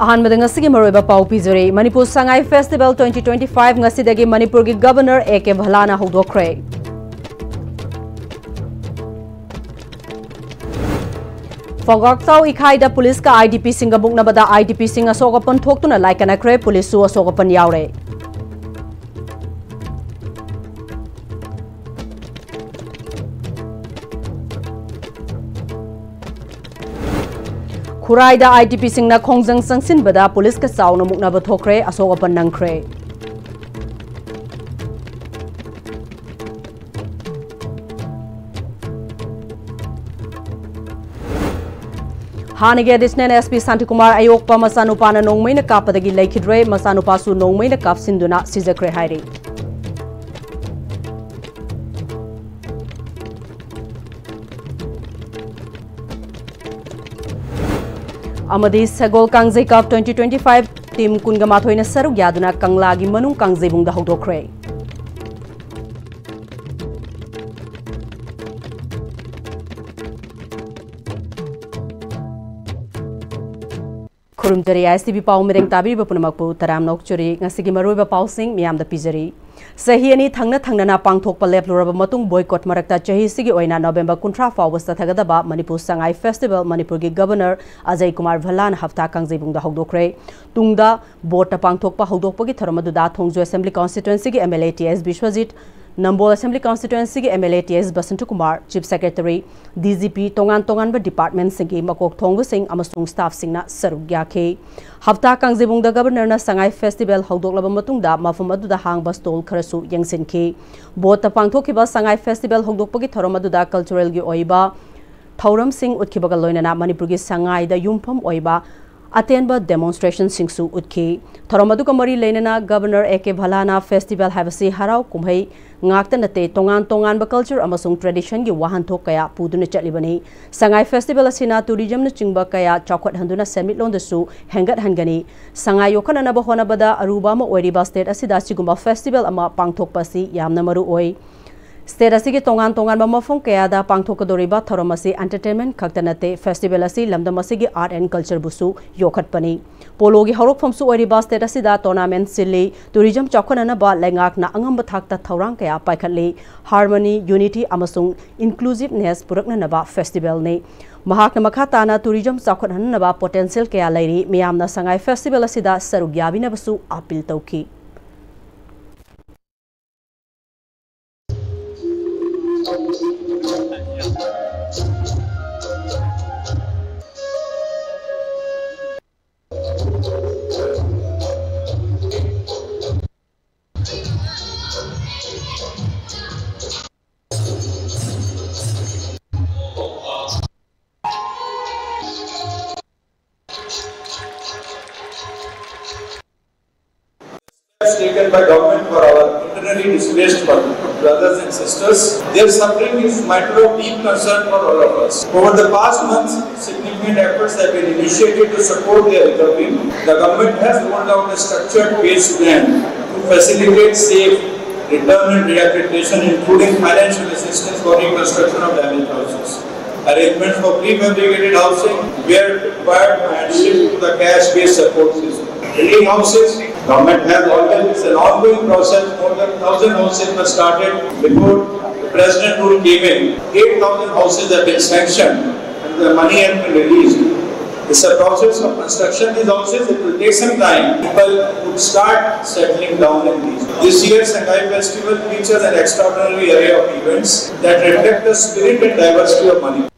अहानबद ngasi maroiba pau pizuri Manipur Sangai Festival 2025 ngasi dagi Manipur gi Governor A.K. Bhalana hudokre Fogaktau ikhai da police ka IDP singa bukna bada IDP singa sogapan thoktuna laikana kre police su sogapan yaure Kurai da IDP singna khongjang sangsin bada police ka sauna mukna ba thokre asogapan nangkre Hanige additional SP Santikumar Ayokpa Masanupana Nongmaina Kapadagi Laikidre Masanupasu Nongmaina Kapsinduna Sizakre Hairi Amadi Sagol Kangjai Cup 2025 team Kungamathoina Saru Yaduna Kanglagi Manung Kangjai Bungda Hodokre Kurumjari ISTV Pau Mireng Tabi Bapunamakpu Taram Nokchuri Ngasigi Maroiba Pau Sing Miam the Pijari Sahiani Thangna Pangthok Palep Luraba Matung boycott Marakta Chahi Sigi Oina November Kuntra Fawasta Tagadaba Manipur Sangai Festival Manipur gi Governor Ajay Kumar Bhalan Hafta Kangjai Bungda Hodokre Tungda Bota Pangthok Pa Hodokpa gi Thoramaduda Thongju Assembly Constituency gi MLA TS Bishwajit Nambol Assembly Constituency ki MLA TS Basantu Kumar, Chief Secretary, DGP, Tongan ba Department singi Makok Thongbu Singh amasung staff singna sarugya ke. Hafta Kangjai Bungda Governor na Sangai Festival haudoklaba matungda mafam aduda hangba stall kharasu yengsin ke. Bota pangthokiba Sangai Festival haudokpagi thorom aduda cultural gi oiba Thauram Singh utkibaga loinana Manipur gi Sangai da yumpham oiba Atenba demonstration singsu utki Thoromadu Kamari Lenana Governor A.K. Bhalana Festival Havasi Harau Kumhai Ngakta Nate Tongan ba culture amasung tradition gi wahanthok kaya puduna chatlibani Sangai Festival asina tourism na chingba kaya chawkhat handuna semit londasu hengat hangani Sangai yokhana ba hona bada aruba ma oiriba state asida sigumba festival ama pangthok pasi yamna maru oi State asigi tongan ba mafung kaya da pangthokadoriba thoromasi entertainment khaktanate festival asi lamdamasigi art and culture busu yokhat pani polo gi horok famsu oiriba state asida tournament silli tourism chawkhanana ba lengak na angamba thakta thorang kaya paikhatli harmony unity amasung inclusiveness purakna na ba festival ne mahakna makha na tourism chawkhanana ba potential kaya lairi miyamna Sangai festival asida sarugyabi na basu appeal tauki taken by government for our internally displaced brothers and sisters. Their suffering is a matter of deep concern for all of us. Over the past months, significant efforts have been initiated to support their recovery. The government has rolled out a structured phase plan to facilitate safe return and rehabilitation, including financial assistance for reconstruction of damaged houses. Arrangements for prefabricated housing were required and shift to the cash-based support system. Building houses, government has always, it's an ongoing process. More than 1,000 houses were started before the president rule came in. 8,000 houses have been sanctioned and the money has been released. It's a process of construction. These houses, it will take some time. People would start settling down in these. This year's Sangai Festival features an extraordinary array of events that reflect the spirit and diversity of Manipur.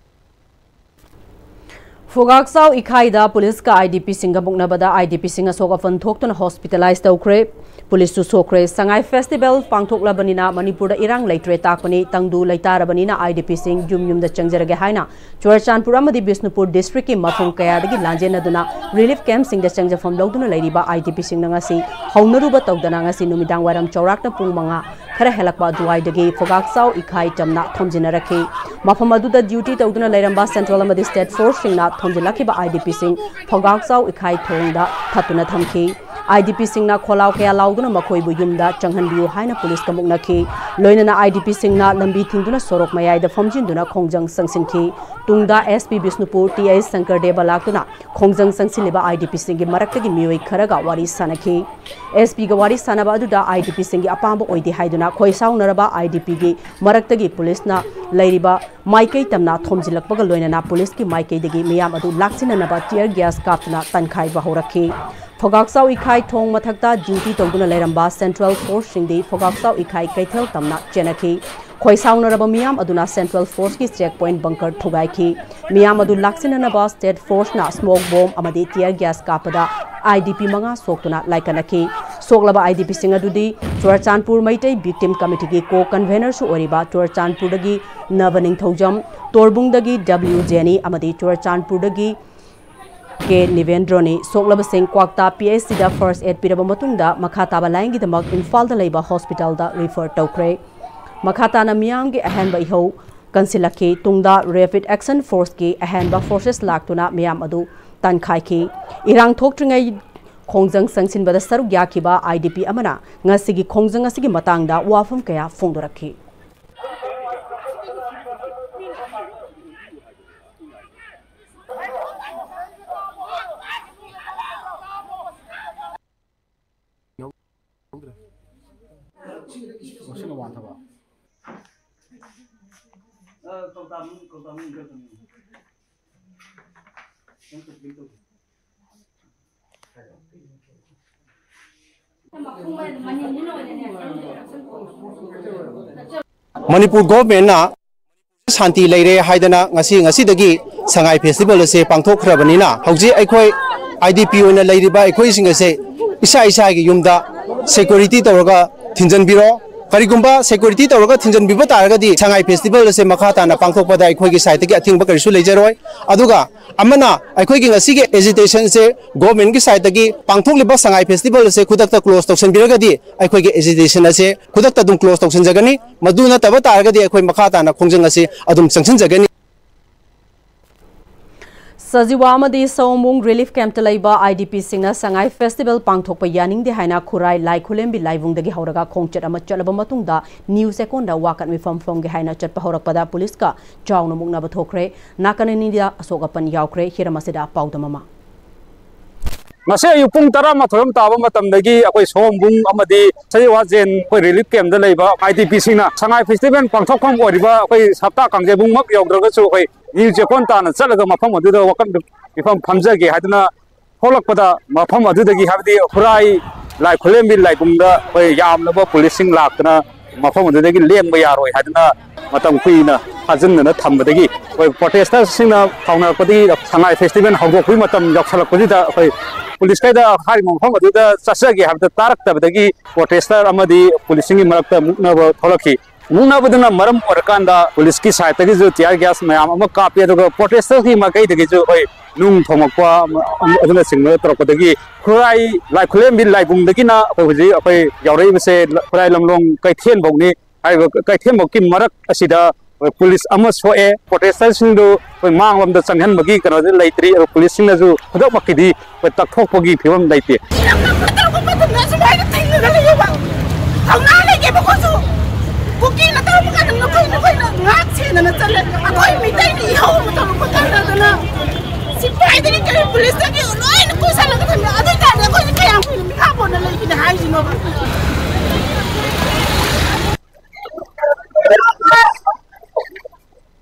Fogaksau Ikhaida Police ka IDP Singa Buknabada IDP Singa Sogafan Thoktuna hospitalized Okre Police to Sokre Sangai Festival Pangthokla Banina Manipur Irang Laitre Takpani Tangdu Laitara Banina IDP Sing Jum the Changjaraga Haina Churchan Puramadi Bisnupur District in Mafung Kayadagi Lanjana Duna Relief Camp Sing the Changja from Loduna Lady by IDP Sing Nangasi Haunaruba Togdanangasi Numidang Waram Chorakna Pumanga Kara Helakba Duai Dagi Fogaksau Ikhai Tamna Thomjinaraki Mafamaduda duty Togduna Lairamba Central Amadi State Force Singna Thomjilaki by IDP Sing Fogaksau Ikhai Thonda Tatuna Thamki IDP सिंगना खोलाव कया लाउदुना मखोइबु युमदा चंगहनबियु हाइना police का मुक्नखी लोइनना IDP सिंगना लंबी थिंगदुना Sorok मयाइदा फमजिनदुना खोंजंग संसिनखी तुंगदा SP Bishnupur TI Shankar देव लाक्तुना खोंजंग संसिलिबा IDP सिंगी मरक्तगी मियोइ Kharga वारी सानखी SP गा वारी सानबा अदुदा IDP सिंगी अपांबो ओइदि हाइदुना खोइसाउनरबा IDP गी मरक्तगी पुलिसना लैरिबा माइकई तमना थोमजिलकपगा लोइनना police की माइकईदगी मियाम अदु लाक्सिननबा टियर गैस कापतुना तनखाइबा हौरखी फोगाक्साउ इखाई थोंग मथक्ता ड्यूटी तौदुना लेरंबा सेंट्रल फोर्स सिंगदी फोगाक्साउ इखाई कैथल तमना चेनखी खोइसाउनरबा मियाम अदुना सेंट्रल फोर्स की चेक पॉइंट बंकर थुगाइखी मियाम अदु लाक्सिननबा स्टेट फोर्स ना स्मोक बॉम्ब अमदी टियर गैस कापदा IDP मंगा सोक्तुना लाइकनखी सोकलबा IDP सिंग अदुदी चुरचानपुर मैतई विक्टिम कमिटी की को कन्वेनर सु ओरिबा चुरचानपुरदगी नवनिंग थौजम तोरबुंगदगी W जेनी अमदी चुरचानपुरदगी के निवेंद्रोनी सोकलब सिंह क्वाक्ता PHC दा फर्स्ट एड पिरब मतुंगदा मखाताबा लाइंगीदमक इम्फाल दा लैबा हॉस्पिटल दा रिफर तौख्रे मखाताना मियांग के अहनबा इहो कंसिलखी तुंगदा रैपिड एक्शन फोर्स की अहनबा फोर्सेस लाक्तुना मियाम अदु तनखाइखी इरांग थोक्ट्रिंगै खोंजंग संसिनबदा सरुक याखिबा IDP अमना ngasiगी खोंजंग असिगी मतंगदा वाफम कया फोंदोरखी Manipur government na Santi Leire Haidana ngasi Sangai Festival se pangthok khrabanina hauji aikoi IDP oina leiriba aikoi singa se isa gi yumda security tawraga thinjan biro karigumba security tawraga thinjan biba taragadi Sangai Festival se makhata na pangthok pada aikoi gi site gi athing ba karisu leijaroi aduga amana aikoi gi ngasi gi agitation se government gi site gi pangthok liba Sangai Festival se khudakta close tawsan biragadi aikoi gi agitation se khudakta dum close tawsan jagani maduna taba taragadi aikoi makhata na khongjang ase adum changchan jagani Sajiwamadi Saumung Relief Camp Talaiba IDP Singna Sangai Festival Pangthok Yaning de Haina Kurai Lai Kulembi Laivung the Hauraga Kongchat Amachalaba Matunda New Seconda Wakat Mifam from Gehaina Chatpahorak Pada Poliska Jauna Mungna Batokre Nakanidia Sogapan Yaukre Hiramasida Paudamama Masa yupung tara mathoram taba matam dagi akoi sombung amadi sajiwa jen koi relief camp da leiba IDP Singna Sangai Festival Pangthok khom oriba akoi sapta kangjebung mak yogdraga chu koi New Seconda na chalaga mafam aduda wakam mifam phamjage haduna holakpada mafam adudagi habdi hurai lai khulembi lai bungda koi yamnaba policing laktana mafam adudagi lengba yaroi haduna matam kuina hajunna thambadagi koi protesters singna fauna padi Sangai Festival hawdokui matam yaksalakpadi da koi police kaida hari mafam aduda chasage habda tarak tabadagi protester amadi policing marakta muknaba tholaki Munabuduna Maram or Kanda, Poliski Saitagi, Tiar Gas, Mayama copy of the protesters, he Makai, Nung Tomaqua, other single Tropodagi, Kurai, like Kulembi, like Bundagina, Yarim said, Kurai Long, Kaitian Bogni, I will Kaitian Bokim Marak Asida, police Amos for a protesters do, when Mang of the Sangan Magi, another late three or police in the zoo, without Makidi, but Takopogi, Pivam Late. Cooking na tayo mga nagkakay na natala. Ako ay may tayo ihaw mo tayo magkakala na. Si Friday ni kayo pulis na kayo. Ay, nakusa lang ka na. Adoy tayo ako ay kaya ako yung mikhapo na lang kinahay sino ba.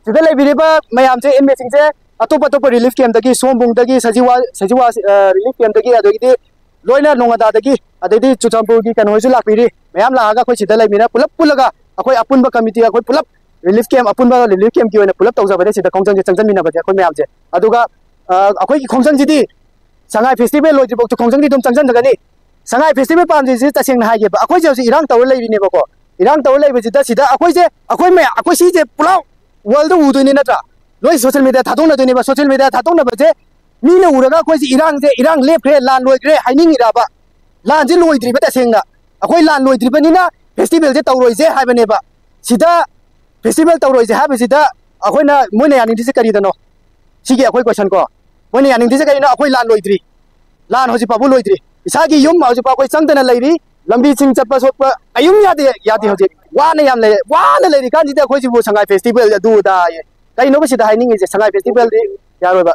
Sida lay biniba mayam se inmate sing se atopa relief camp dagi sombung dagi sajiwa relief camp dagi adoy di loina nongada dagi adedi chuchampur gi kanoi su lakpiri mayam la aga khoi sida lay mina pulap pulaga akoi apunba committee akoi pulap relief camp ki oina pulap tawja bade sida khongjang changjan mina bade akoi mayam je aduga akoi ki khongjang jidi Sangai Festival loi jibok to khongjang di dum changjan dagani Sangai Festival pam ji taseng na haige ba akoi je irang taw lei ni ba ko irang taw lei bajida sida akoi je akoi si je pulap world u do ni na ta loi social media thadong na do ni ba social media thadong na ba je ni na uraga akoi si irang lep kre lan loi kre haining ira ba lan je loi dri ba taseng na akoi lan loi dri ba ni na festival je tawroi je haibane ba sida festival tawroi je habe sida akoi na moine yaning dise kari dano sigi akoi question ko moine yaning dise kari na akoi lan loi dri lan hoji pabu loi dri इसागी yum हौजिपा कोई चंगदना लेरी लंबी सिंग चप्पा सोप्पा अयुम यादे हौजि वाने याम ले वाने लेरी कांजिदे अखोइसिबु Sangai festival अदुदा ये कइनो बसिदा हाइनिंग जे Sangai festival दि यारोबा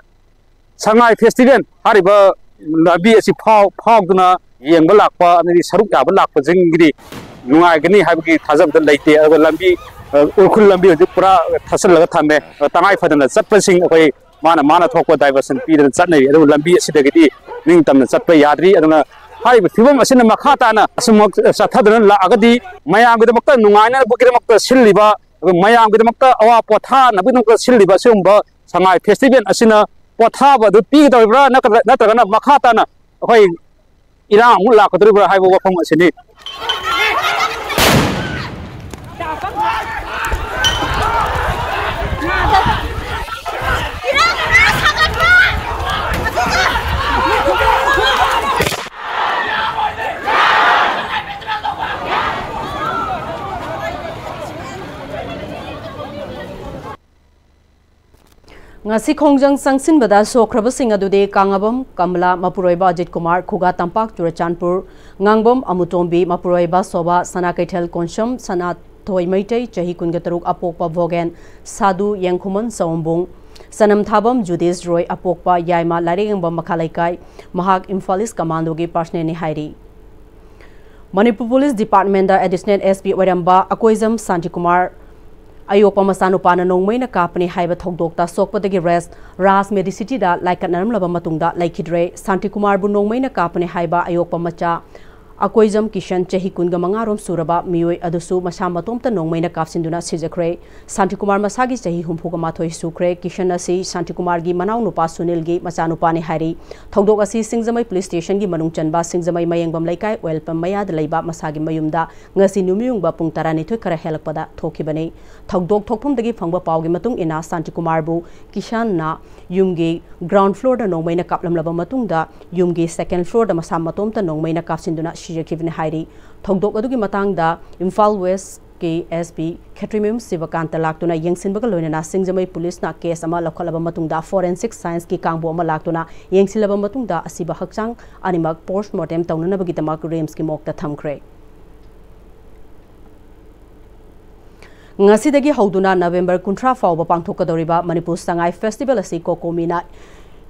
Sangai festival हारिबा लंबी असि फावदुना येंबा लाकपा अनदि सरुक याबा लाकपा जिंगिदि नुआइगनि हाइबगी थाजबद लैते अगर लंबी उखुल लंबी हजि पूरा थसलगा थामे तंगाई फदना चटपसिंग अखोइ माना थोकपा डाइवर्सन पीदन चटनै अदु लंबी असिदगदि निंग तमना चटपा याद्रि अदुना हाइब फिबम असिना मखा ताना असमक सथदना लागदि मयामगदमक्ता नुआइना बुगिदमक्ता सिल्लिबा मयामगदमक्ता अवा पोथा नबुदमक्ता सिल्लिबा सुंबा संगाई फेस्टिवल असिना पोथाबा दु पीगदबरा नत्रगना मखा ताना अखोइ इरांग अमु लाकदरिबरा हाइबा वफम असिनि ngasi khongjang sangsin bada sokhraba sing adude kangabam kamla mapuroiba ajit kumar khuga tampak churachanpur ngangbom amutombi mapuroiba soba sana kaithel konsham sana thoi maitai chahi kungataruk apokpa vogen sadu yengkhuman saumbung sanam thabam judis roy apokpa yaima larengbam makhalaikai mahak imphalis commando gi personnel ni hairi Manipur Police Department da additional SP waramba akoizam santi kumar Ayopa masanupana nongmaina kapani haiba thogdokta sokpadagi rest ras medicity da laikatnaram laba matungda laikidre santi kumar bu nongmaina kapani haiba ayopa macha akoizam kishan chahi kunga mangarom suraba mioi adusu masha matomta nongmaina kapsinduna sijakre santi kumar masagi chahi humpuga mathoi sukre kishan asi santi kumar gi manau nupa sunil gi machanupa ni hari thogdok asi singjamai police station gi manung chanba singjamai mayengbam laikai oil pam maya da leiba masagi mayumda ngasi numiyung ba pung tarani thoi kara helakpada thokibane thogdok thokphum dagi phangba pawgi matung ina santi kumar bu kishan na yumgi ground floor da nongmaina kaplam laba matungda yumgi second floor da masam matomta nongmaina kapsinduna shijekivne hairi thogdok adugi matangda Imphal West ke SP Khetrimim Sivakanta laktuna yengsinbaga loinana singjamai police na case ama lokhalaba matungda forensic science ki kangbo ama laktuna yengsilaba matungda asiba hakchang animak postmortem taunanabagi tamak rems ki mokta thamkhre ngasidagi hauduna November 30 fawba pangthokadoriba Manipur Sangai Festival asi kokomina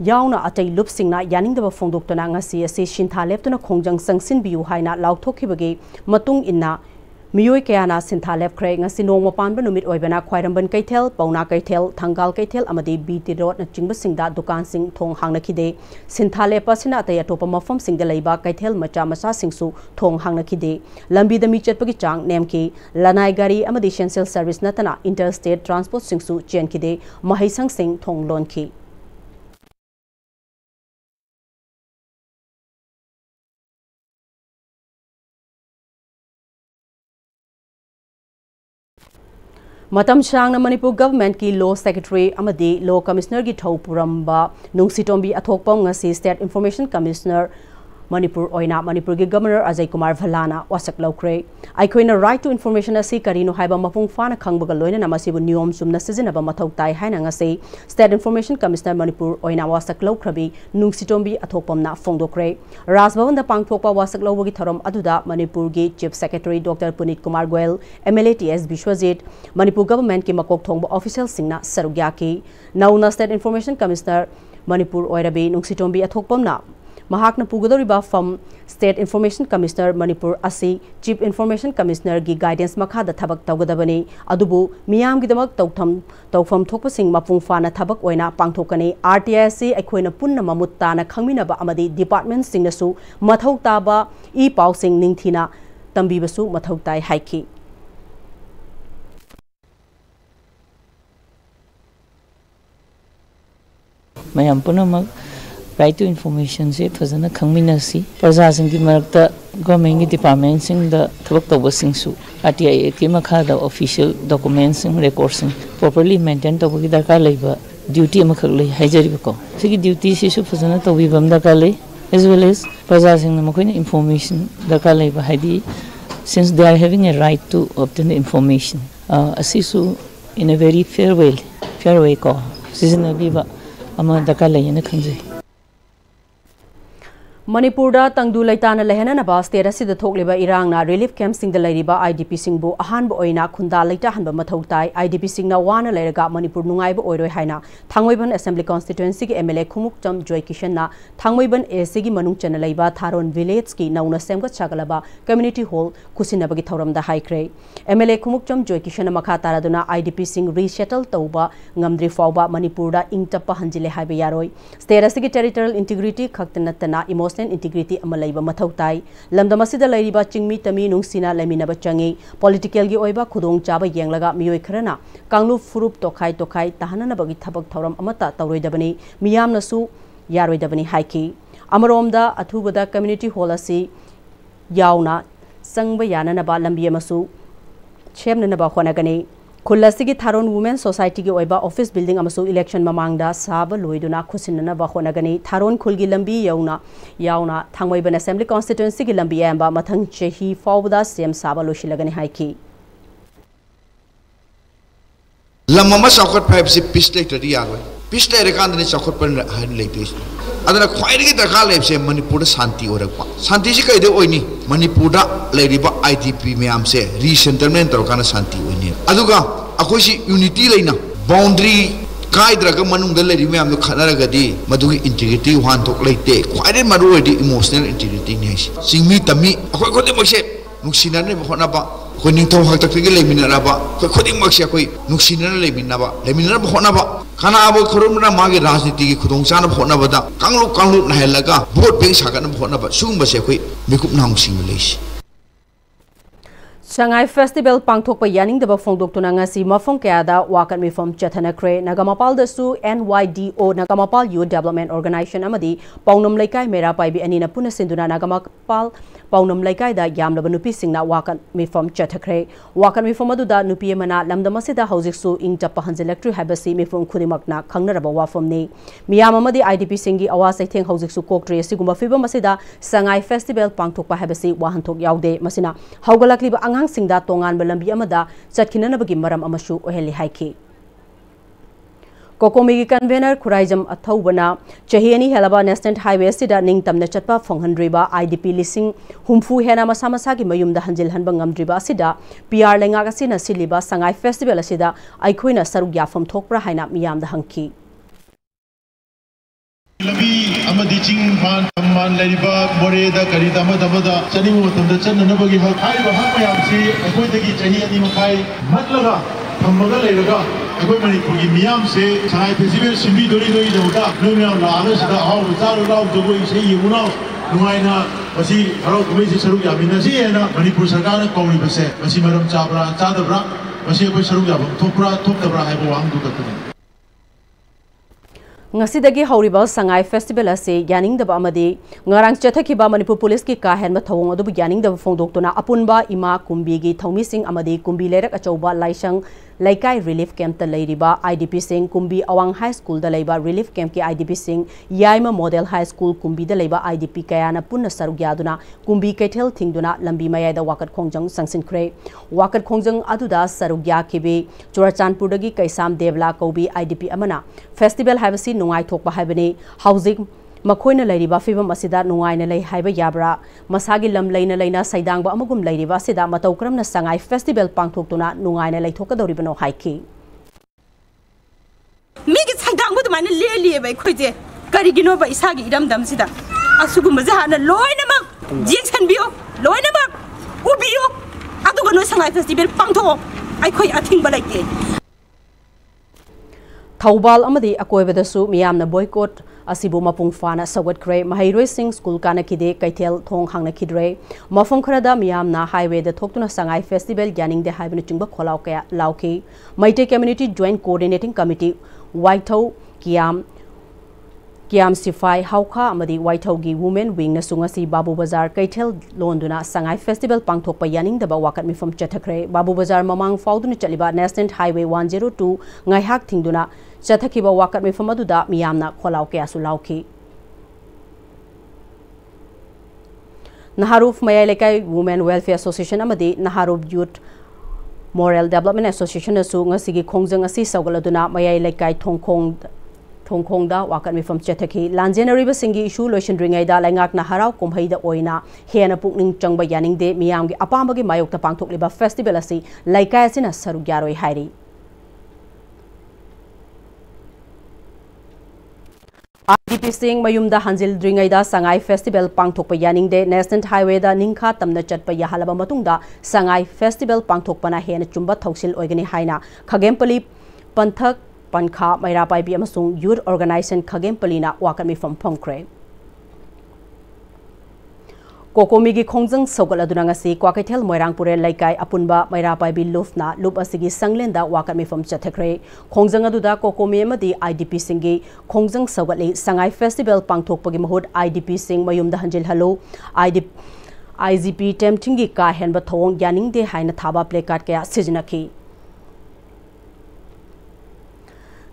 yauna atai lupsingna yaningdaba phongdoktuna ngasi asi shintha leptuna khongjang sangsin biu haina lauthokibagi matung inna miyoi kayana sintha lepkhre ngasi nongma panba numit oibana khwairamban kaithel pauna kaithel thangal kaithel amadi BT road na chingba singda dukan sing thong hangna khide sintha lepa sina atai atopa mafam singda leiba kaithel macha macha singsu thong hangna khide lambi da mi chetpagi chang nemki lanai gari amadi essential service natana interstate transport singsu chen khide mahaisang sing thong lonki Matam Shang na Manipur government ki law secretary amadi law commissioner ki thau puramba nungsitombi athokpam ngasi state information commissioner Manipur oina Manipur ki governor Ajay Kumar Bhalana wasak laukre aikoina right to information asi karino haiba mapung fana khangbaga loina namasibu niyom sumna sizinaba mathau tai haina ngasi state information commissioner Manipur oina wasak laukrabi nungsitombi athokpamna phongdokre Raj Bhavan da pangthokpa wasak lawgi thorom aduda Manipur gi chief secretary Dr Punit Kumar Goel MLA TS Bishwajit Manipur government ki makok thongba official singna sarugya ki nauna state information commissioner Manipur oirabi nungsitombi athokpamna Mahakna Pugadoriba from State Information Commissioner Manipur Asi Chief Information Commissioner gi guidance makhada thabak tawgadabani adubu miyam gidamak tawfam thokpasing mapung fana thabak oina pangthokani RTIC aikoina punna mamutta na khangminaba amadi department singnasu mathau taba e pausing ningthina tambibasu mathau tai haiki mayam punamak right to information se fazana khangminasi praja sing ki marakta government department sing da thabak tawba sing su RTI ki makha da official documents sing records sing properly maintain tawgi darkar leiba duty amakhak lei haijari ko sigi duty se su fazana tawbi bam darkar lei as well as praja sing na makoina information darkar leiba haidi since they are having a right to obtain the information asisu in a very fair way ko sizina biba ama darkar lei na khanjai Manipurda tangdu laitana lehana ba state asida thokliba irangna relief camp sing the lairiba IDP singbu ahanba oina khunda laita hanba mathau tai IDP singna wana lairaga Manipur nungaiba oiroi haina Thangmoiban Assembly constituency ki MLA Khumukcham Joy Kishan na Thangmoiban AC gi manung chana laiba Tharon village ki nauna semga chagalaba community hall kusinabagi thoramda haikre MLA Khumukcham Joy Kishan makha taraduna IDP sing resettle tauba ngamdri fawba Manipurda ingtappa hanjile haiba yaroi state asigi territorial integrity khaktanatana integrity amalaiba mathau tai lamdam asida lairiba chingmi tami nungsina laminaba changi political gi oiba khudong chaba yenglaga miyoi kharana kanglu furup tokhai tahana bagi thabak thoram amata tawroidabani miyam nasu yaroidabani haiki amaromda athubada community hall asi yauna sangba yanana ba lambi amasu chemna ba khonagani Kulasigi Tharon Women Society ki oiba office building amasu election mamangda saba loiduna khusinna ba khonagani Tharon khulgi lambi yauna Thangmoiban Assembly constituency ki lambi amba mathang chehi fawda sem saba loshilagani haiki lamama sakot pipe se piste tadi yaroi piste rekan ni sakot par han leite adana khwairi dakha lepse Manipur shanti orakpa shanti si kaide oini Manipur da leiriba IDP meam se resettlement torkana shanti oini aduga akoi si unity leina boundary kaidraga manung da leiri meam no khanaragadi madugi integrity wan thok leite khwairi maru edi emotional integrity ni singmi tami akoi khode mose nuksina ne bhona ba ko ning thong hak tak ge leminara ba ko khodi maksia koi nuksina leminara bhona ba kana abo khurumna magi rajniti ki khudong chana bhona ba da kanglu nahelaga vote bank sagan bhona ba sungba se koi mikup nang sing leisi Shanghai Festival pangthokpa yaning daba phongdok tunanga si mafong kayada wakat mi from chathana kre nagamapal da su NYDO nagamapal Youth Development Organization amadi paunam laikai mera paibi anina puna sinduna nagamapal paunam laikai da yamlaba nupi singna wakat mi from chathakre wakat mi from aduda nupi mana lamdamasida hauzik su ingtappa hanjelektrui habasi mi from khudimakna khangnaraba wafamni miyam amadi IDP singi awas aitheng hauzik su koktri siguma fibam asida Shanghai Festival pangthokpa habasi wahanthok yaude masina haugalakliba singda tongan balambi amada chatkinanabagi maram amashu oheli haiki Kokomi convener Khuraijam Athaubana Chahiani Helaba National Highway sida ningtamna chatpa phonghandriba IDP lising humfu hena masamasa gi mayumda hanjil hanba ngamdriba sida PR lenga ga sina siliba Shanghai Festival asida aikhoina saruk yafam thokpra haina miyamda hangki Labi amadi ching fan man lariba bore da kari da da chani mo tam da chan na bagi ha khai ba ha mayam si akoi da gi chahi ani makai matlaga thamaga leraga akoi Manipur gi miyam se Shanghai Festival simbi dori da uta no miyam la ala sada ha utar la jogo ise yuna nuaina basi haro kumai si saru ya mina si na Manipur sarkar na kauni base basi maram chabra chadabra basi akoi saru ya thopra thopdabra hai bo ang du katani Ngasidagi hauriba Shanghai Festival ase yaning daba amadi ngarang chathakiba Manipur police ki ka hen ma thawong adu yaning daba phongdoktuna apunba ima kumbi gi thomi sing amadi kumbi lerak achauba laisang laikai relief camp ta leiriba IDP sing kumbi awang high school da leiba relief camp ki IDP sing yaima model high school kumbi da leiba IDP kayana punna sarugyaduna kumbi kethel thingduna lambi mayai da wakat khongjang sangsin khre wakat khongjang aduda sarugya khibi Churachandpur dagi kaisam devla kobi IDP amana festival habasi nungai thokpa habani housing makhoina leiriba fibam asida nungaina lei haiba yabra masagi lam leina saidangba amagum leiriba sida matau kramna Shanghai Festival pangthoktuna nungaina leithokadoribano haiki migi saidangba dumana le bai khoije karigino ba isagi iramdam sida asugumba jahana loina mak jingsan biyo loina mak ubiyo aduga no Shanghai Festival pangtho ai khoi athing balake Thaubal amadi akoibadasu miyamna boycott asibu mapung fana sawat kre mahairoi sing school kana kide kaithel thong hangna khidre mafam kharada miyamna highway da thoktuna Shanghai Festival yaning de haibna chingba kholau kaya lauki Maite Community Joint Coordinating Committee Waithau Kiam Sifai Hauka amadi Waithau gi Women Wing na sungasi Babu Bazar kaithel londuna Shanghai Festival pangthokpa yaning daba wakat mifam chathakre Babu Bazar mamang fauduna chaliba National Highway 102 ngaihak thingduna chathakiba wakat mifam aduda miyamna kholau kaya su lauki Naharuf Mayalekai Women Welfare Association amadi Naharuf Youth Moral Development Association asu ngasigi khongjang asi saugaladuna Mayalekai थोंखोंदा वाकत मिफम चेथकी लांजेनरिबा सिंगी issue लोइसनद्रिङैदा लैंगाकना हराव कुमहैदा ओइना हेना पुकनिंग चंगबा यानिंगदे मियामगी अपामबगी मायोक्ता पांगथोकलिबा फेस्टिवल असि लैकाय असिना सरुक यारोय हाइरि IDP सिंह मयुमदा हंजिलद्रिङैदा संगाई फेस्टिवल पांगथोकपा यानिंगदे नेशनल हाईवेदा निंखा तमना चटपा याहलबा मतुंगदा संगाई फेस्टिवल पांगथोकपना हेना चुंबा थौसिल ओइगनी हाइना खगेमपली पंथक पंखा मैरापाइबी अमसुंग यूथ ऑर्गेनाइजेशन खगेमपलीना वाकत मिफम फंख्रे कोकोमीगी खोंजंग सौगलदुना ngasi क्वाकैथेल मोइरांगपुरे लैकाय अपुनबा मैरापाइबी लुफना लुप असिगी संगलेंदा वाकत मिफम चथखरे खोंजंग अदुदा कोकोमी अमदी IDP सिंगी खोंजंग सौगली संगाई फेस्टिवल पांगथोकपगी महुत IDP सिंग मयुमदा हंजिल हलो IGP टेम्टिंगी का हेनबा थोंग यानिंगदे हाइना थाबा प्लेकार्ड कया सिजनकी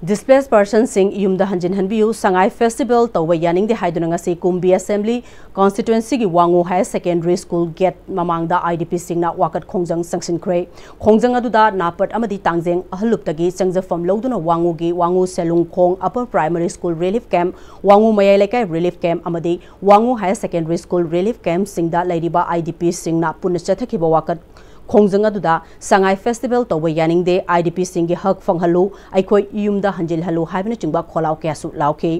Displaced person sing yumda hanjin hanbiu sangai festival tawba yaning de haiduna ngasi kumbi assembly constituency gi wangu high secondary school gate mamangda IDP singna wakat khongjang sangsin kre khongjang aduda napat amadi tangjeng ahluptagi changja fam loduna wangu gi wangu selung khong upper primary school relief camp wangu mayai lekai relief camp amadi wangu high secondary school relief camp singda lairiba IDP singna punna chathaki ba wakat खोंजंग अदुदा Sangai festival तौबा यानिंगदे IDP सिंगी हक फंगहलु अखोय युमदा हंजिल हलु हाइबना चिंबा खोलाव क्यासु लाउखे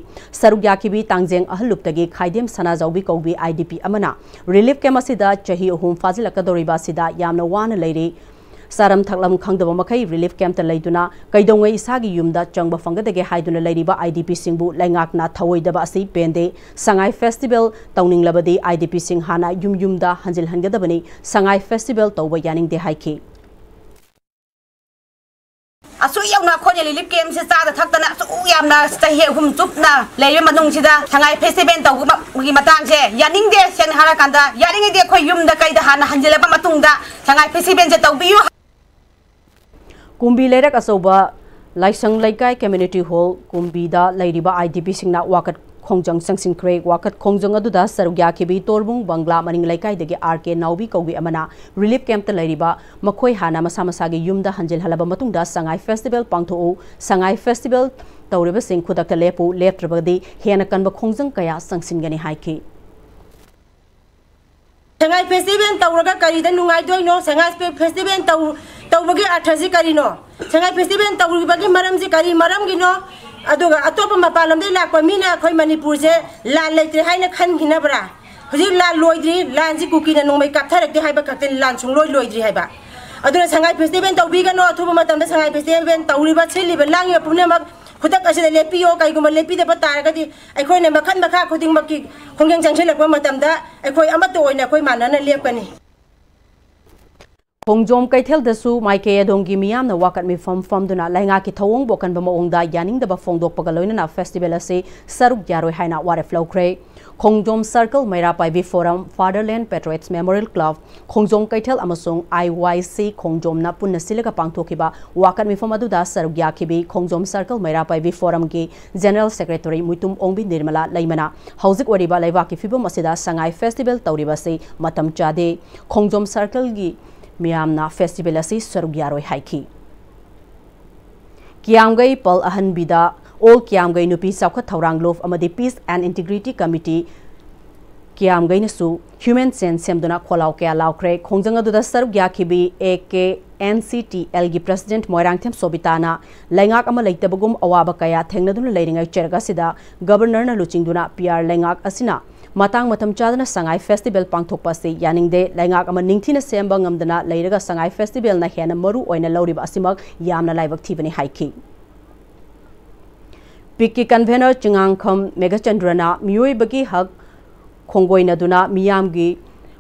सरुक याखिबी तांजेंग अहलुप्तगी खाइदेम सनाजौबी कौबी IDP अमना relief camp असिदा चही अहुम फाजिलकदोरिबा सिदा यामना वाना लैरे सारम थकलम खंगदब मखै रिलीफ कैम्प लैदुना कैदोंगै इसागी युमदा चंगबा फंगदगे हाइदुना लैरिबा IDP सिंगबु लैंगाकना थवोइदबा असि पेंदे संगाई फेस्टिवल तौनिंगलबदी IDP सिंग हाना युमदा हंजिल हंगदबनी संगाई फेस्टिवल तौबा यानिंगदे हाइखि असु यावना खोने रिलीफ कैम्प से चादा थक्तना असु यामना चहे हुम चुपना लेरे मनुंगसिदा संगाई फेस्टिवल तौबगी मतांगसे यानिंगदे सेन हारा कांदा यानिंगदे खोय युमदा कैदा हाना हंजिलबा मतुंगदा संगाई फेस्टिवल से तौबियु कुंबी लेरक असोबा लाइसंग लैकाय कम्युनिटी हॉल कुंबीदा लैरिबा IDP सिंगना वाकत खोंजंग संगसिनख्रे वाकत खोंजंग अदुदा सरुग्या खिबी तोरबुंग बंगला मनिंग लैकायदगे RK नाउबी कौबी अमना रिलीफ कैम्प लैरिबा मखोय हाना मसा मसागे युमदा हंजिल हलबा मतुंगदा संगाई फेस्टिवल पांगथोउ संगाई फेस्टिवल तौरिबा सिंग खुदक्ता लेपु लेपत्रबदी हेना कनबा खोंजंग कया संगसिनगनी हाइखि संगाई फेस्टिवल तौरगा करिदा नुंगाइदोइनो संगाई फेस्टिवल तौबगे अर्थसि करिनो संगाई फेस्टिवल तौरिबगे मरमसि करि मरमगिनो अदुगा अतोप मपालमदे लाकपा मीना खोय मणिपुर से लान लेत्रे हाइना खनगिनबरा हुजि लान लोइद्रि लानसि कुकिना नोंमै कापथरक्ते हाइबा खते लान सुंगलोइ लोइद्रि हाइबा अदुना संगाई फेस्टिवल तौबिगनो अथुबा मतमदा संगाई फेस्टिवल तौरिबा छिलिबा लांगिबा पुनमक खुदक असिदा लेपियो काइगुमा लेपिदबा तारगदि अखोयने मखन मखा खुदिंगमकि खोंगेंग चंगसेलकबा मतमदा अखोय अमतो ओइना अखोय मानना लेपकनी खोंजोम कैथेल दसु माइके अदोंगी मियामना वाकत मिफम फमदुना लैंगा की थवोंग बोकनबा मओंगदा यानिंगदबा फोंगदोकपगा लोइनना फेस्टिवल असे सरुक यारोय हाइना वारे फ्लोख्रे खोंजोम सर्कल मैरापाइबी forum fatherland patriots memorial club Khongjom कैथेल अमसुंग IYC खोंजोमना पुन्ना सिलगा पांगथोकिबा वाकत मिफम अदुदा सरुक याखिबी खोंजोम सर्कल मैरापाइबी फोरम की जनरल सेक्रेटरी मुइतुम ओंबी निर्मला लैमना हौजिक ओरिबा लैवाकी फिबम असिदा संगाई फेस्टिवल तौरिबासे मतम चादे खोंजोम सर्कल की मियामना फेस्टिवल असी सरुक यारोय हाइखि कियामगई पल अहनबिदा ओल कियामगई नुपी साउखत थौरांग लोफ अमदी peace and integrity committee Kiyamgei नसु ह्यूमन सेंस सेमदुना खोलाव कया लाउख्रे खोंजंग अदुदा सरुक याखिबी AKNCTL गी प्रेसिडेंट मोइरांगथेम सोबिताना लैंगाक अमा लैतबगुम अवाबा कया थेंगनदुना लैरिंगाय चेरगासिदा गवर्नरना लुचिंगदुना PR लैंगाक असिना मतंग मतम चादना संगाई फेस्टिवल पांगथोकपा से यानिंगदे लैंगाक अमा निंगथिना सेंबा ngamdana लैरगा संगाई फेस्टिवल ना हेना मरु ओइना लौरिबा असिमक यामना लाइबक थीबनी हाइखि पिक्की कन्वेनर चिंगांगखम मेघचंद्रना मियोइबगी हक खोंगोइनदुना मियामगी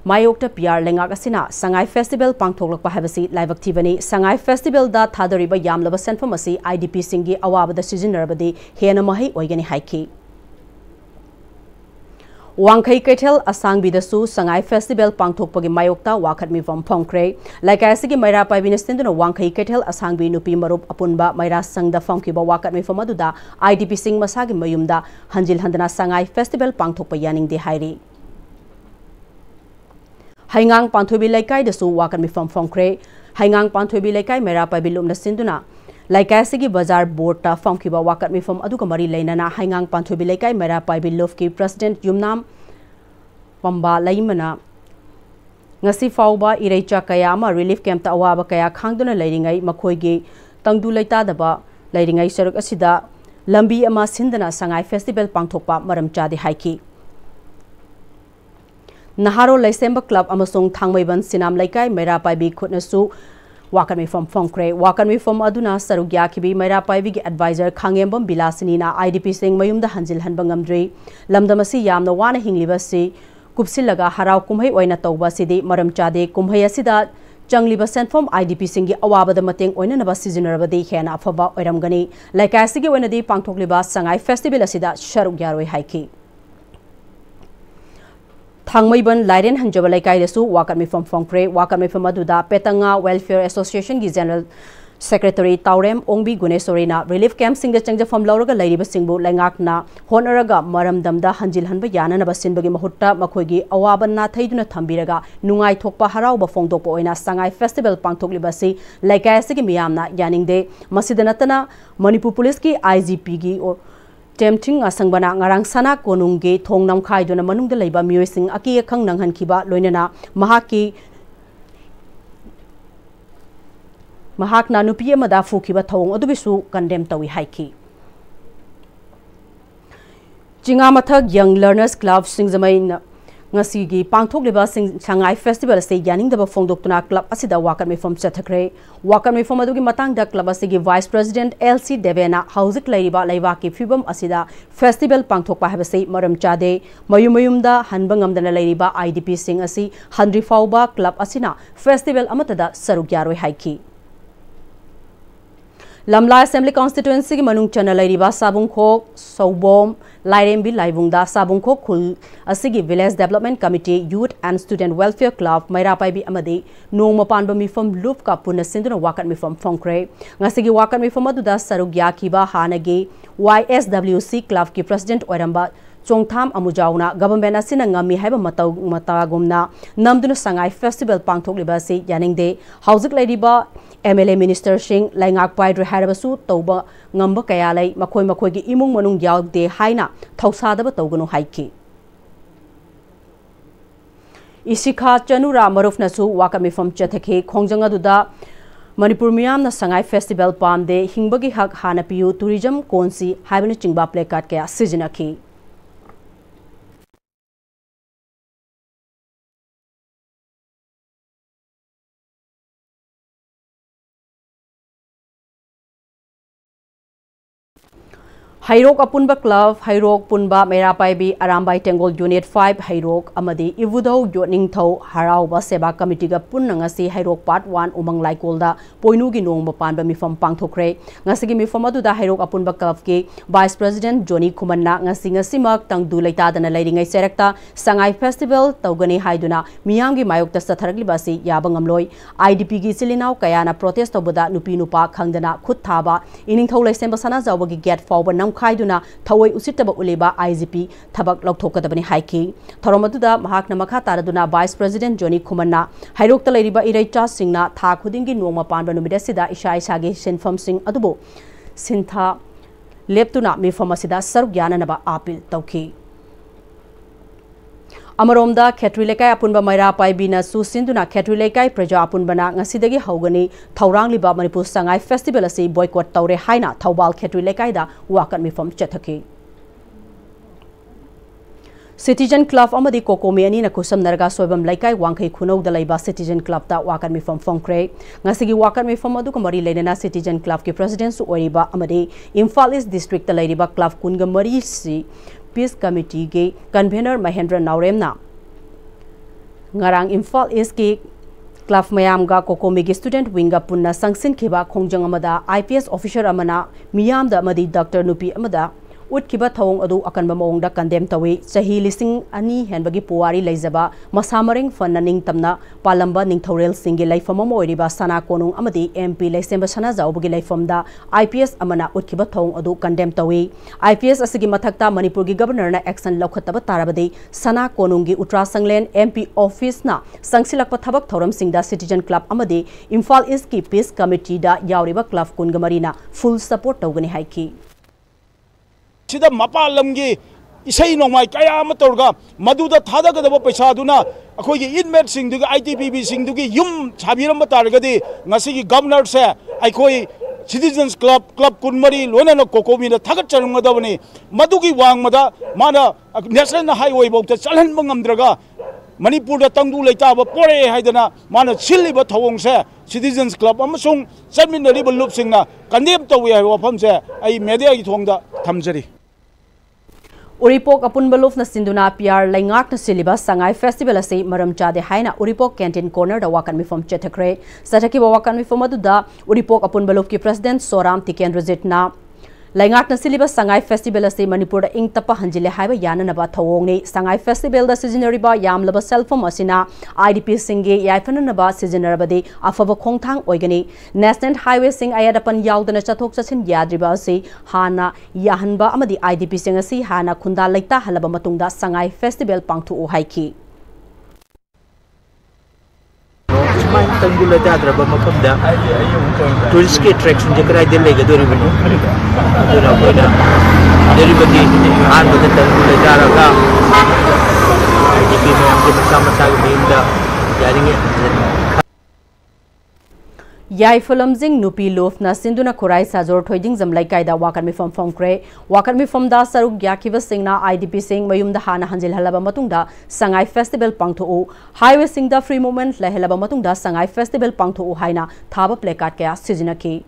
मायोक्ता PR लैंगाक असिना संगाई फेस्टिवल पांगथोकलकपा हाबसी लाइबक थीबनी संगाई फेस्टिवल दा थादरिबा यामलबा सेंफम असि IDP सिंगी अवाबदा सिजिनरबदी हेना महै ओइगनी हाइखि वांखै कैथेल असांगबिदसु संगाई फेस्टिवल पांगथोकपगी मायोक्ता वाखत मिफम फंख्रे लैकायसिगी मैरा पाइबिनस्तिंदुना वांखै कैथेल असांगबी नुपी मरुप अपुनबा मैरा संगदा फंखिबा वाखत मिफम अदुदा IDP सिंग मसागी मयुमदा हंजिल हंदना संगाई फेस्टिवल पांगथोकपा यानिंगदे हाइरि हाइंगांग पांथोबी लैकायदसु वाखत मिफम फंख्रे हाइंगांग पांथोबी लैकाय मैरा पाइबिलुमना सिंदुना Laikai Bazar Board ta Famkiba Wakat Mifam Adukamari Lainana Hangang Pantubi Laikai Mera Paibi Lofki President Yumnam Pamba Laimana Ngasi Fauba Irecha Kayama Relief Camp ta Awaba Kaya Kangduna Lairingai Makoigi Tangdu Laita Daba Lairingai Saruk Asida Lambi Ama Sindana Sangai Festival Pangtokpa Maram Chadi Haiki Naharo Laisemba Club Amasung Thangmaiban Sinam Laikai Mera Paibi Kutnasu Wakan Mifam Fongkre, Wakan Mifam Aduna Sarugya Kibi, Mera Paibi advisor Kangembam Bilasinina, IDP Sing Mayum the Hanjil Hanbangamdri, Lamdamasi Yam the Wana Hinglibasi, Kupsilaga Harau Kumhe Oina Toba Sidi, Maram Chade, Kumhayasida, Jungliba sent from IDP Singi Awaba the Mating Oinaba Seasonabadi Hena Faba Oramgani, like Asigi Wenadi Pangtokliba Sangai Festival Asida, Sharugyarwe Haiki. Thangmaiban Lairen Hanjaba Laikai Desu, Wakan Mifam Fongkre, Wakan Mifam Aduda, Petanga Welfare Association Gi General Secretary Taurem Ongbi Gunesorina, Relief Camp Singa Changja from Lauraga Ladiba Singbu, Langakna, Honoraga, Maram Damda, Hanjil Hanba Yana Basinbagi Mahutta, Makogi, Awabana Taiduna Tambiraga, Nungai Tokpa Harauba Fongdopo in a Sangai Festival Pangtoklibasi, Laikai Sigi Miamna, Yaning De, Masidanatana, Manipur Poliski, IGPG or Tempting Asangbana Ngarang Sana Konungi Tongnam Kaiduna Manung de Leba Muising Aki Kang Nanghan Kiba Loinana Mahaki Mahakna Nupia Madafu Kiba Tong Odubisu Condemn Tawi Haiki Jingamatag Young Learners Club Singzamain Ngasigi Pangtokliba Shanghai Festival say Yaning the Fongdoktuna Club Asida Wakan Mifam Chatakre, Wakan Mifam Adugi Matang da Club Asigi Vice President LC Devena, Hausik Laiba Laivaki Fibam Asida, Festival Pangtokpa Habase, Maram Chade, Mayumayumda, Hanbangam the Laiba, IDP Sing Asi, Handri Fauba, Club Asina, Festival Amatada, Sarugyarwe Haiki. Lamla Assembly Constituency Manung Chana Lairiba Sabungko, Sobom, Lairembi Laibungda, Sabungko Kul, Asigi Village Development Committee, Youth and Student Welfare Club, Mairapaibi Amadi, Noma Panbami from Lufka Puna Sinduna Wakat me from Fongkre, Nasigi Wakat me from Aduda Sarugya Kiba Hanagi, YSWC Club ki President Oramba, Chongtham Amujauna, Government Asina Ngami Heba Matagumna, Namduna Sangai Festival Pangtoklibasi, Yaning De, Hausik Ladiba, MLA Minister Singh Laingak Paidre Harabasu Toba Ngamba Kayalai Makoi Makoigi Imung Manung Yaw De Haina Tausada Togano Haiki Isika Chanura Maruf Nasu Wakami from Chetake Kongjanga Duda Manipur Miam na Sangai Festival Palm De Hingbagi Hak Hanapiu Tourism Konsi Haibani Chingba Placard Kaya Sizinaki Hairok Apunba Club, Hairok Punba Merapaibi Arambai Tengol Unit 5 Hairok Amadi Ivudo Yoning Tho Harauba Seba Committee ga Punangasi Hairok Part 1 Umang Laikolda Poinugi Nong Mapanba Mifam Pangthokre Ngasigi Mifam Aduda Hairok Apunba Club ki Vice President Johnny Kumanna Ngasimak Tangdu Laitadana Lairingai Serekta Sangai Festival Taugani Haiduna Miyamgi Mayokta Satharaglibasi Yabangamloi IDP gi Silinau Kayana protest obuda Nupi Nupa Khangdana Khut Thaba Ining Tho Laisemba Sana Zawagi get forward Nam Kaiduna Tawai Usitaba Uleba IGP Tabak Loktokadabani Haiki Toromaduda Mahakna Makha Taraduna Vice President Johnny Kumanna Hairok Talariba Irecha Singna Tha Khudingi Noma Panba Numidasida Isha Isage Sinfam Sing Adubo Sintha Leptuna Mifamasida Sarugyana Naba Apil Tauki Amaromda Ketrilekai Apunba Maira Paibina Su Sinduna Ketrilekai Praja Apunbana Ngasidagi Haugani Taurang Liba Manipur Sangai Festival Asi Boycott Taure Haina Taubal Ketrilekai da Wakan Mifam Chetaki Citizen Club Amadi Kokomi Ani na Kusam Narga Soibam Laikai Wangkai Kuno da Laiba Citizen Club da Wakan Mifam Fongkre Ngasigi Wakan Mifam Adu Kamari Lenana Citizen Club ki President Su Oriba Amadi Imphal East District da Laiba Club Kunga Mari Si Peace Committee ke Convener Mahendra Nauremna Ngarang Imphal East ki Club Mayam ga Kokomi ki Student Wing ga Punna Sangsin Kiba Khongjang Amada IPS Officer Amana Miyam da Amadi Dr. Nupi Amada utkiba thawong adu akanba maongda condemn tawi chahi lising ani henbagi puari leijaba masamareng fannaning tamna palamba ningthorel singi laifam moiriba sana konung amadi MP leisemba sana jawbugi laifamda IPS amana utkiba thawong adu condemn tawi IPS asigi mathakta Manipur gi governor na action lokhataba tarabadi sana konungi Ultra Sanglen MP office na sangsilakpa thabak thoram singda citizen club amadi Imphal East ki peace committee da yauriba club kungamarina full support tawgani haiki sida mapalamgi isai nongmai kaya ama torga maduda thada gadaba paisa duna akhoi gi inmate sing dugi ITPB sing dugi yum chabiram targadi ngasi gi governor se akhoi citizens club kunmari lona no kokomi na thagat charungadabani madugi wangmada mana national highway bokta chalhan bangamdraga Manipur da tangdu leita ba pore haidana mana chilli ba thawong se citizens club amasung chaminari ba lup singna kandem tawi ha wafam se ai media gi thongda thamjari Uripok apun baluf na sinduna PR laingak na siliba sangai festival ase maram chade haina Uripok canteen corner da wakan mifom chetakre sataki ba wakan mifom aduda Uripok apun baluf ki president Soram Tiken Rajitna laingak na siliba sangai festival ase Manipur da ing tapa hanjile haiba yana na ba thawong ni sangai festival da seasonary ba yam laba selfom asina IDP singe yaifana na ba seasonary ba de afaba khongthang oigani national highway sing ayadapan yaudana chathok chachin yadriba ase hana yahanba amadi IDP sing ase hana khunda laita halaba matungda sangai festival pangthu o haiki Main tanggul ada berapa macam dah tourist attraction je kerai dia lagi dua ribu ni, ada apa dah dari bagi an bagi tanggul ada raga, jadi macam bersama-sama dia jaringnya. Yai Fulamzing Nupi Lof na Sinduna Kurai Sajor Thoiding Zamlai Kaida Wakan Mi From Kre Wakan Mi From Da Saruk Yakiva Singh na IDP Singh Mayum da Hana Hanjil Halaba Matungda Sangai Festival Pangtho Highway Singh da Free Movement La Helaba Matungda Sangai Festival Pangtho Haina Thaba Placard Kaya Sijinaki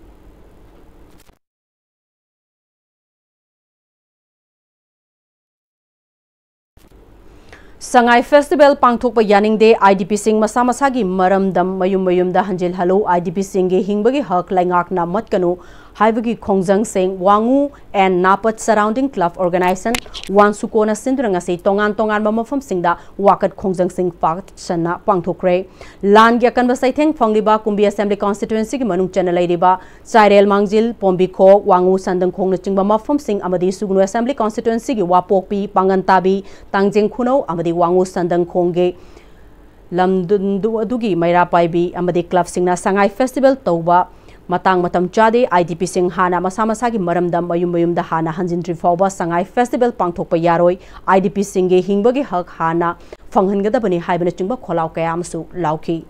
Sangai Festival pangthokpa yaningde IDP Singh masa masagi maramdam mayum da hanjil halo IDP Singh ge hingbagi hak laingak na matkanu haibagi khongjang sing wangu and napat surrounding club organization wansukona sindranga se tongan mafam singda wakat khongjang sing pak chana pangthokre lan gya kan basai theng phongliba kumbi assembly constituency gi manung chana lairiba chairel mangjil pombikho wangu sandang khong na chingba mafam sing amadi sugnu assembly constituency gi wapokpi pangantabi tangjeng khunau amadi wangu sandang khongge lamdundu adugi maira paibi amadi club singna sangai festival tauba matang matam chade IDP Singh hana masa masagi maramdam mayum da hana hanjindri fawba sangai festival pangthokpa yaroi IDP Singh ge hingbagi hak hana phanghangadabani haibana chingba kholaw kayamsu lauki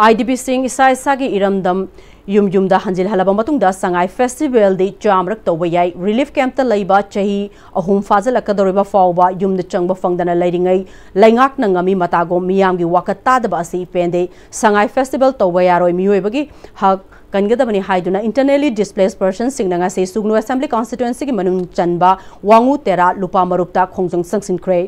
IDP Singh isa gi iramdam yum da hanjil halaba matungda sangai festival de jamrak tawba yai relief camp ta leiba chahi ahum fazal akadoriba fawba yum de changba fangdana leiringai laingak na ngami matago miyam gi wakata da basi pende sangai festival tawba yaroi miyoibagi hak kangadabani haiduna internally displaced persons singnanga se sugnu assembly constituency gi manung chanba wangu tera lupa marupta khongjong sangsin kre